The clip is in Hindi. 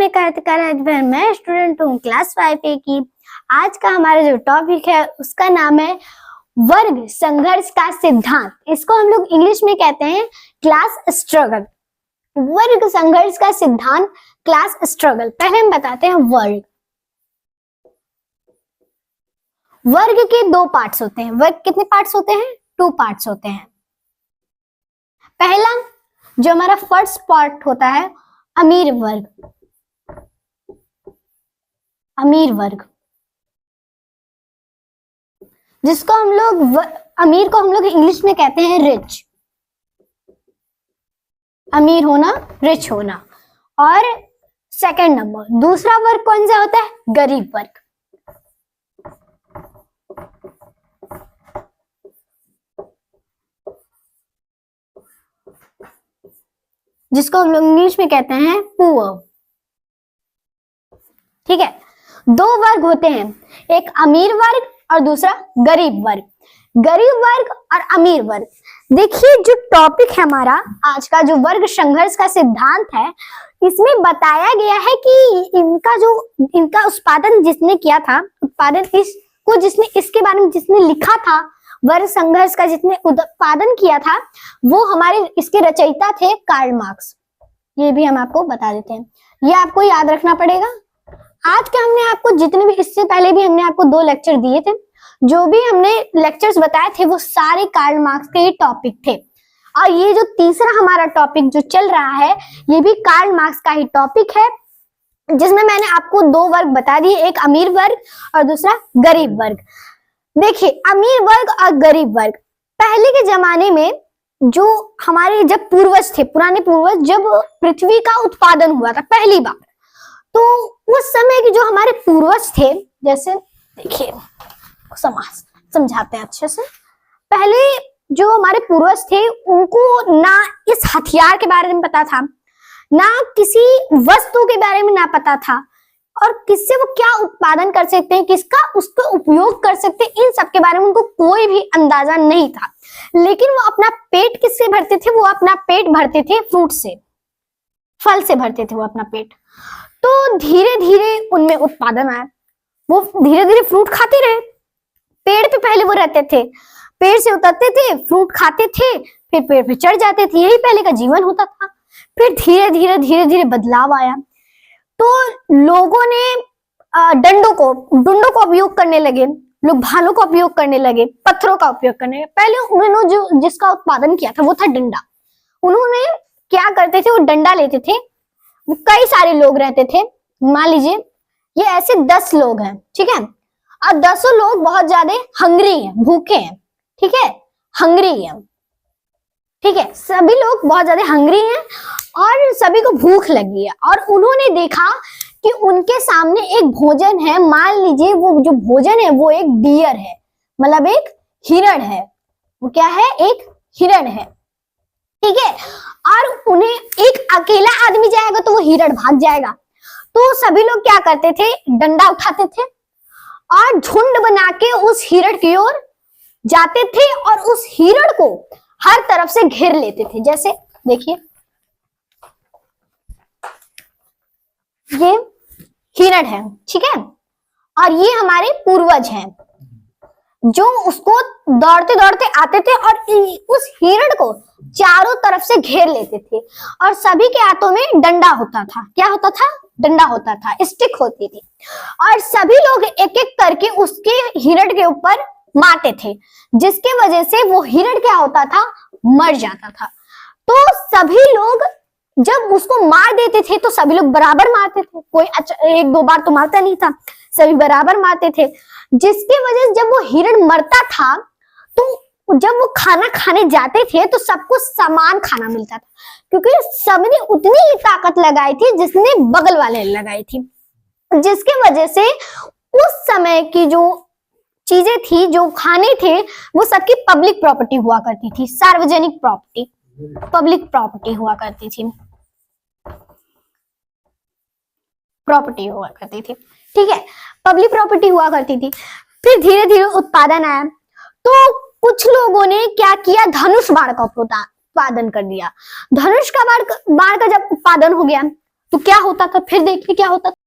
में कर मैं स्टूडेंट हूँ क्लास 5A की। आज का हमारा जो टॉपिक है उसका नाम है वर्ग संघर्ष का सिद्धांत। इसको हम लोग इंग्लिश में कहते हैं क्लास स्ट्रगल। वर्ग संघर्ष का सिद्धांत, क्लास स्ट्रगल। पहले हम बताते हैं वर्ग। वर्ग के दो पार्ट्स होते हैं। वर्ग कितने पार्ट्स होते हैं? 2 पार्ट्स होते हैं। पहला जो हमारा फर्स्ट पार्ट होता है अमीर वर्ग। अमीर वर्ग जिसको हम लोग अमीर को हम लोग इंग्लिश में कहते हैं रिच। अमीर होना, रिच होना। और सेकंड नंबर दूसरा वर्ग कौन सा होता है? गरीब वर्ग। जिसको हम लोग इंग्लिश में कहते हैं पुअर। ठीक है, दो वर्ग होते हैं, एक अमीर वर्ग और दूसरा गरीब वर्ग। गरीब वर्ग और अमीर वर्ग। देखिए जो टॉपिक है हमारा आज का, जो वर्ग संघर्ष का सिद्धांत है, इसमें बताया गया है कि इनका उत्पादन जिसने किया था, इसके बारे में जिसने लिखा था, वर्ग संघर्ष का जिसने उत्पादन किया था, वो हमारे इसके रचयिता थे कार्ल मार्क्स। ये भी हम आपको बता देते हैं, ये आपको याद रखना पड़ेगा। आज के हमने आपको जितने भी, इससे पहले भी हमने आपको 2 लेक्चर दिए थे, जो भी हमने लेक्चर्स बताए थे वो सारे कार्ल मार्क्स के टॉपिक थे। और ये जो तीसरा हमारा टॉपिक जो चल रहा है, ये भी कार्ल मार्क्स का ही टॉपिक है, जिसमें मैंने आपको 2 वर्ग बता दिए, एक अमीर वर्ग और दूसरा गरीब वर्ग। देखिए अमीर वर्ग और गरीब वर्ग, पहले के जमाने में जो हमारे जब पूर्वज थे, पुराने पूर्वज, जब पृथ्वी का उत्पादन हुआ था पहली बार, तो उस समय के जो हमारे पूर्वज थे, जैसे देखिए समझाते हैं अच्छे से। पहले जो हमारे पूर्वज थे उनको ना इस हथियार के बारे में पता था, ना किसी वस्तु के बारे में ना पता था, और किससे वो क्या उत्पादन कर सकते हैं, किसका उसका उपयोग कर सकते हैं, इन सब के बारे में उनको कोई भी अंदाजा नहीं था। लेकिन वो अपना पेट किससे भरते थे? वो अपना पेट भरते थे फ्रूट से, फल से भरते थे वो अपना पेट। तो धीरे धीरे उनमें उत्पादन आया, वो धीरे धीरे फ्रूट खाते रहे। पेड़ पे पहले वो रहते थे, पेड़ से उतरते थे, फ्रूट खाते थे, फिर पेड़ पे चढ़ जाते थे, यही पहले का जीवन होता था। फिर धीरे धीरे बदलाव आया, तो लोगों ने डंडों को उपयोग करने लगे, लोग भालों का उपयोग करने लगे, पत्थरों का उपयोग करने लगे। पहले उन्होंने जिसका उत्पादन किया था वो था डंडा। उन्होंने क्या करते थे, वो डंडा लेते थे, कई सारे लोग रहते थे, मान लीजिए ये ऐसे 10 लोग हैं, ठीक है, और 10 लोग बहुत ज्यादा हंग्री हैं, भूखे हैं, ठीक है, हंग्री हैं, ठीक है, सभी लोग बहुत ज्यादा हंग्री हैं और सभी को भूख लगी है। और उन्होंने देखा कि उनके सामने एक भोजन है, मान लीजिए वो जो भोजन है वो एक डियर है, मतलब एक हिरण है। वो क्या है? एक हिरण है, ठीक है। और उन्हें एक अकेला आदमी जाएगा तो वो हिरण भाग जाएगा। तो सभी लोग क्या करते थे? डंडा उठाते थे और झुंड बना के उस हिरण की ओर जाते थे और उस हिरण को हर तरफ से घेर लेते थे। जैसे देखिए ये हिरण है, ठीक है, और ये हमारे पूर्वज हैं जो उसको दौड़ते दौड़ते आते थे और उस हिरण को चारों तरफ से घेर लेते थे। और सभी के हाथों में डंडा होता था। क्या होता था? डंडा होता था, स्टिक होती थी, और सभी लोग एक एक करके उसके हिरण के ऊपर मारते थे, जिसके वजह से वो हिरण क्या होता था? मर जाता था। तो सभी लोग जब उसको मार देते थे तो सभी लोग बराबर मारते थे, कोई 1-2 बार तो मारता नहीं था, सभी बराबर मारते थे, जिसकी वजह से जब वो हिरण मरता था तो जब वो खाना खाने जाते थे तो सबको समान खाना मिलता था, क्योंकि सबने उतनी ही ताकत लगाई थी जिसने बगल वाले लगाई थी, जिसके वजह से उस समय की जो चीजें थी, जो खाने थे, वो सबकी पब्लिक प्रॉपर्टी हुआ करती थी, सार्वजनिक प्रॉपर्टी, पब्लिक प्रॉपर्टी हुआ करती थी, प्रॉपर्टी हुआ करती थी, ठीक है, पब्लिक प्रॉपर्टी हुआ करती थी। फिर धीरे धीरे उत्पादन आया, तो कुछ लोगों ने क्या किया? धनुष बाण का उत्पादन कर दिया। धनुष का बाण का जब उत्पादन हो गया तो क्या होता था, फिर देखिए क्या होता था।